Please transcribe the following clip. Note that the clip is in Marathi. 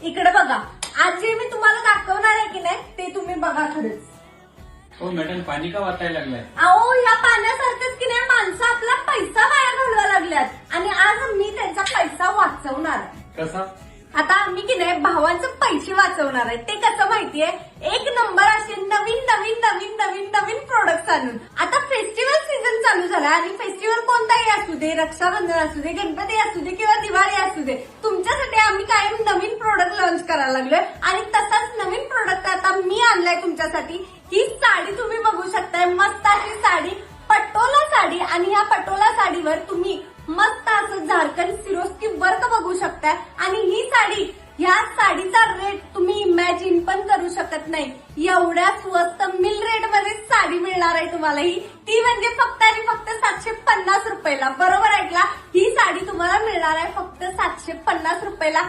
इकडे बघा, आज जे मी तुम्हाला दाखवणार आहे की नाही ते तुम्ही बघा खरंच. हो मॅडम, पाणी का वाचायला लागलाय? अहो, या पाण्यासारखंच की नाही माणसं आपला पैसा वाया घालवा लागल्यात आणि आज मी त्यांचा पैसा वाचवणार आहे. कसा? आता आम्ही की नाही भावांचे पैसे वाचवणार आहे. ते कसं माहितीये, एक नंबर असे नवीन नवीन नवीन नवीन नवीन प्रोडक्ट आणून. आता फेस्टिवल सीझन चालू झाला आणि फेस्टिवल कोणताही असू दे, रक्षाबंधन असू दे, गणपती असू दे किंवा दिवाळी असू दे, तुमच्यासाठी आम्ही कायम नवीन प्रोडक्ट लॉन्च करायला लागलोय आणि तसाच नवीन प्रोडक्ट आता मी आणलाय तुमच्यासाठी. ही साडी तुम्ही बघू शकताय, मस्त अशी साडी, पटोला साडी. आणि या पटोला साडीवर तुम्ही मस्त असं झारखंड सिरोस्की वर्क बघू शकताय. आणि ही साडी, ह्या साडीचा रेट तुम्ही इमॅजिन पण करू शकत नाही. एवढ्या स्वस्त मिल रेट मध्ये साडी मिळणार आहे तुम्हाला. ही ती म्हणजे फक्त आणि फक्त 750 रुपयाला. बरोबर ऐकला, ही साडी तुम्हाला मिळणार आहे फक्त 750 रुपयाला.